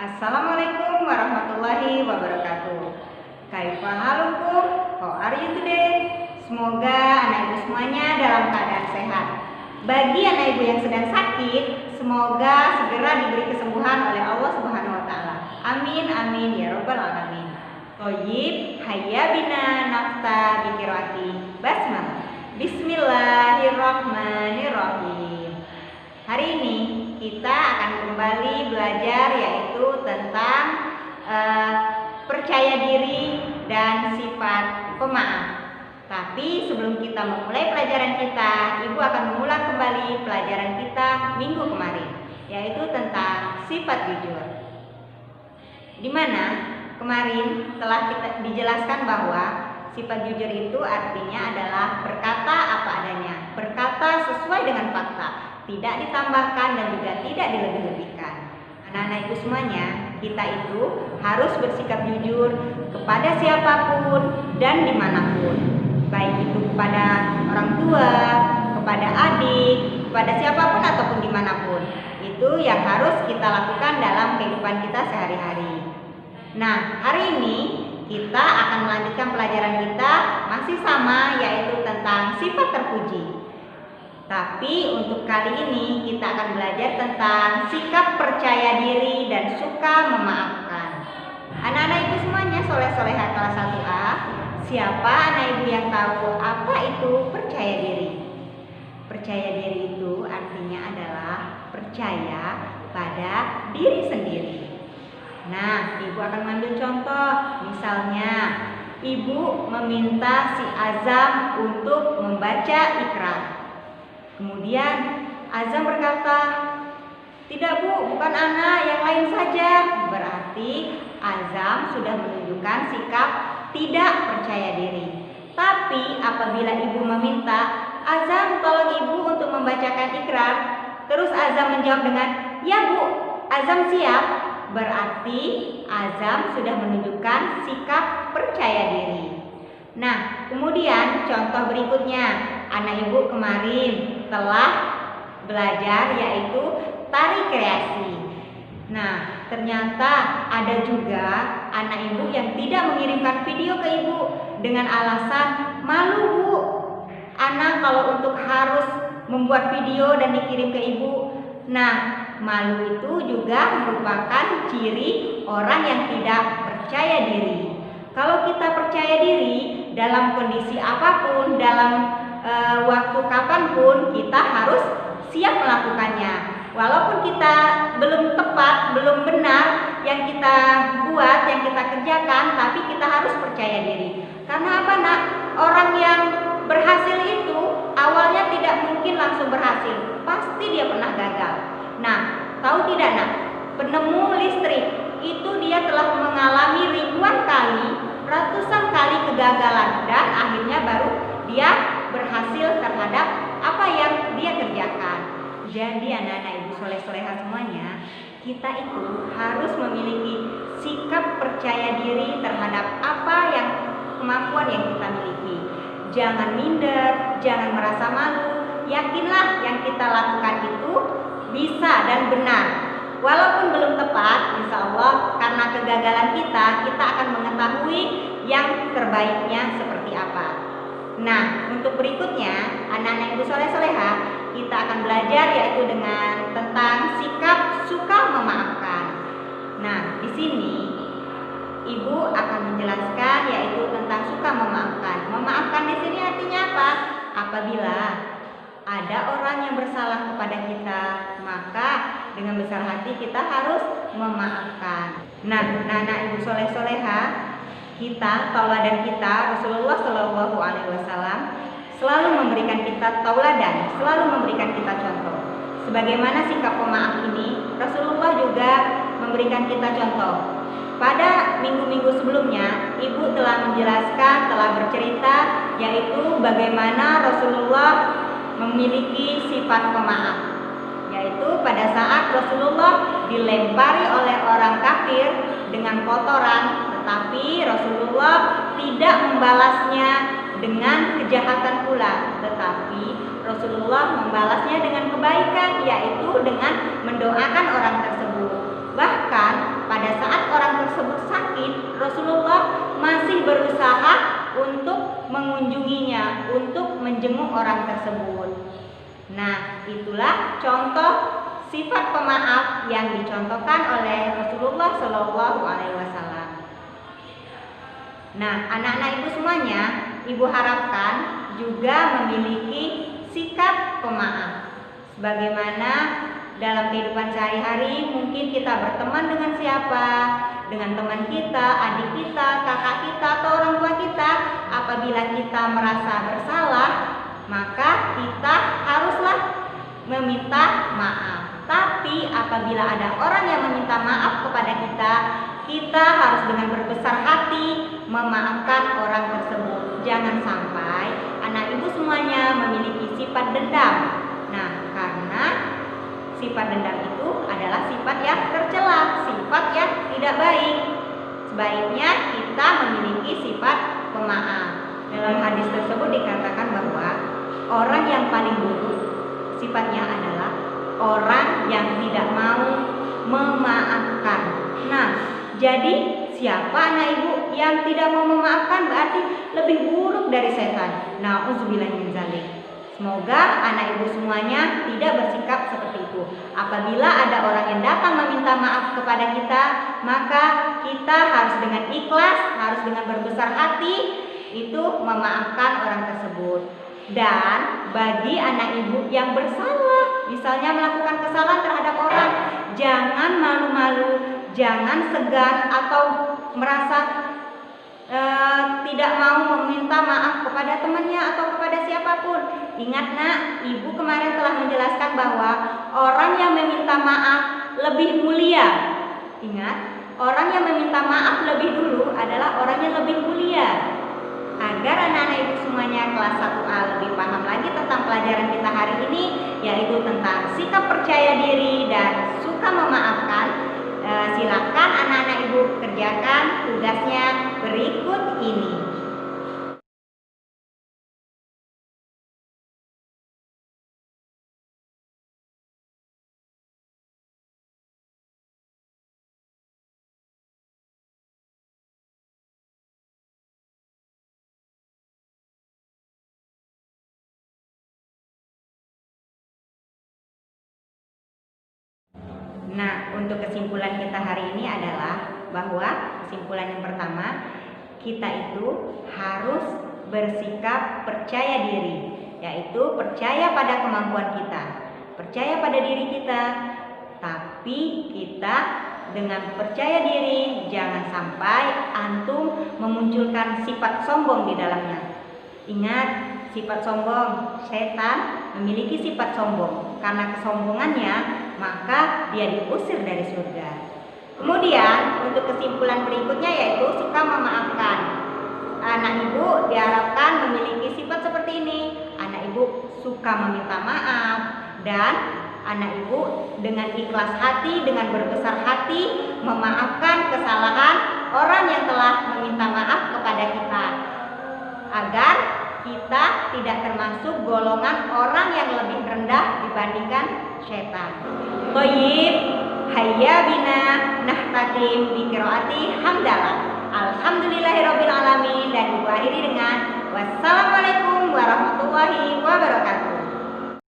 Assalamualaikum warahmatullahi wabarakatuh. Kaifa halukum? How are you today? Semoga anak ibu semuanya dalam keadaan sehat. Bagi anak ibu yang sedang sakit, semoga segera diberi kesembuhan oleh Allah Subhanahu wa taala. Amin amin ya rabbal alamin. Thayyib, hayya bina nafta bikirati basmalah. Bismillahirrahmanirrahim. Hari ini kita akan kembali belajar yaitu tentang percaya diri dan sifat pemaaf. Tapi sebelum kita memulai pelajaran kita, Ibu akan mengulang kembali pelajaran kita minggu kemarin, yaitu tentang sifat jujur. Dimana kemarin telah kita dijelaskan bahwa sifat jujur itu artinya adalah berkata apa adanya, berkata sesuai dengan fakta, tidak ditambahkan dan juga tidak dilebih-lebihkan. Anak-anak ibu semuanya, kita itu harus bersikap jujur kepada siapapun dan dimanapun, baik itu kepada orang tua, kepada adik, kepada siapapun ataupun dimanapun. Itu yang harus kita lakukan dalam kehidupan kita sehari-hari. Nah, hari ini kita akan melanjutkan pelajaran kita masih sama, yaitu tentang sifat terpuji. Tapi untuk kali ini kita akan belajar tentang sikap percaya diri dan suka memaafkan. Anak-anak ibu semuanya soleh-soleha kelas 1A, siapa anak ibu yang tahu apa itu percaya diri? Percaya diri itu artinya adalah percaya pada diri sendiri. Nah, ibu akan mengambil contoh. Misalnya, ibu meminta si Azam untuk membaca ikrar. Kemudian Azam berkata, "Tidak bu, bukan Ana, yang lain saja." Berarti Azam sudah menunjukkan sikap tidak percaya diri. Tapi apabila ibu meminta, "Azam, tolong ibu untuk membacakan ikrar," terus Azam menjawab dengan, "Ya bu, Azam siap." Berarti Azam sudah menunjukkan sikap percaya diri. Nah, kemudian contoh berikutnya, anak ibu kemarin telah belajar yaitu tari kreasi. Nah, ternyata ada juga anak ibu yang tidak mengirimkan video ke ibu dengan alasan malu bu. Anak kalau untuk harus membuat video dan dikirim ke ibu. Nah, malu itu juga merupakan ciri orang yang tidak percaya diri. Kalau kita percaya diri dalam kondisi apapun, dalam waktu kapanpun, kita harus siap melakukannya. Walaupun kita belum tepat, belum benar yang kita buat, yang kita kerjakan, tapi kita harus percaya diri. Karena apa nak? Orang yang berhasil itu awalnya tidak mungkin langsung berhasil. Pasti dia pernah gagal. Nah, tahu tidak nak? Penemu listrik itu dia telah mengalami ribuan kali, ratusan kali kegagalan, dan akhirnya baru dia berhasil terhadap apa yang dia kerjakan. Jadi anak-anak ibu soleh-soleha semuanya, kita itu harus memiliki sikap percaya diri terhadap apa yang kemampuan yang kita miliki. Jangan minder, jangan merasa malu. Yakinlah yang kita lakukan itu bisa dan benar. Walaupun belum tepat, insya Allah karena kegagalan kita akan mengetahui yang terbaiknya seperti apa. Nah, untuk berikutnya, anak-anak ibu soleh-soleha, kita akan belajar yaitu dengan tentang sikap suka memaafkan. Nah, di sini ibu akan menjelaskan yaitu tentang suka memaafkan. Memaafkan di sini artinya apa? Apabila ada orang yang bersalah kepada kita, maka dengan besar hati kita harus memaafkan. Nah, anak ibu soleh-soleha, kita, tauladan kita, Rasulullah Shallallahu Alaihi Wasallam selalu memberikan kita tauladan, selalu memberikan kita contoh. Sebagaimana sikap pemaaf ini, Rasulullah juga memberikan kita contoh. Pada minggu-minggu sebelumnya, ibu telah menjelaskan, telah bercerita, yaitu bagaimana Rasulullah memiliki sifat pemaaf, yaitu pada saat Rasulullah dilempari oleh orang kafir dengan kotoran, tetapi Rasulullah tidak membalasnya dengan kejahatan pula, tetapi Rasulullah membalasnya dengan kebaikan, yaitu dengan mendoakan orang tersebut. Bahkan pada tersebut sakit, Rasulullah masih berusaha untuk mengunjunginya, untuk menjenguk orang tersebut. Nah, itulah contoh sifat pemaaf yang dicontohkan oleh Rasulullah Shallallahu Alaihi Wasallam. Nah, anak-anak ibu semuanya, ibu harapkan juga memiliki sikap pemaaf. Sebagaimana dalam kehidupan sehari-hari mungkin kita berteman dengan siapa, dengan teman kita, adik kita, kakak kita, atau orang tua kita. Apabila kita merasa bersalah, maka kita haruslah meminta maaf. Tapi apabila ada orang yang meminta maaf kepada kita, kita harus dengan berbesar hati memaafkan orang tersebut. Jangan sampai anak ibu semuanya memiliki sifat dendam. Nah, karena sifat dendam itu adalah sifat yang tercela, sifat yang tidak baik. Sebaiknya kita memiliki sifat pemaaf. Dalam hadis tersebut dikatakan bahwa orang yang paling buruk sifatnya adalah orang yang tidak mau memaafkan. Nah, jadi siapa anak ibu yang tidak mau memaafkan berarti lebih buruk dari setan. Nauzubillah min dzalik. Semoga anak ibu semuanya tidak bersikap seperti itu. Apabila ada orang yang datang meminta maaf kepada kita, maka kita harus dengan ikhlas, harus dengan berbesar hati itu memaafkan orang tersebut. Dan bagi anak ibu yang bersalah, misalnya melakukan kesalahan terhadap orang, jangan malu-malu, jangan segan atau merasa tidak mau meminta maaf kepada temannya atau kepada siapapun. Ingat nak, ibu kemarin telah menjelaskan bahwa orang yang meminta maaf lebih mulia. Ingat, orang yang meminta maaf lebih dulu adalah orang yang lebih mulia. Agar anak-anak ibu semuanya kelas 1A lebih paham lagi tentang pelajaran kita hari ini, yaitu tentang sikap percaya diri dan suka memaafkan. Silakan anak-anak ibu kerjakan tugasnya berikut ini. Nah, untuk kesimpulan kita hari ini adalah bahwa kesimpulan yang pertama, kita itu harus bersikap percaya diri, yaitu percaya pada kemampuan kita, percaya pada diri kita, tapi kita dengan percaya diri jangan sampai antum memunculkan sifat sombong di dalamnya. Ingat, sifat sombong, setan memiliki sifat sombong. Karena kesombongannya, maka dia diusir dari surga. Kemudian untuk kesimpulan berikutnya yaitu suka memaafkan. Anak ibu diharapkan memiliki sifat seperti ini. Anak ibu suka meminta maaf dan anak ibu dengan ikhlas hati, dengan berbesar hati memaafkan kesalahan orang yang telah meminta maaf kepada kita, agar kita tidak termasuk golongan orang yang lebih rendah dibandingkan setan. Thayyib, hayya bina nahtatim bi qiraati hamdalah. Alhamdulillahirabbil alamin, dan ibu akhiri dengan wassalamualaikum warahmatullahi wabarakatuh.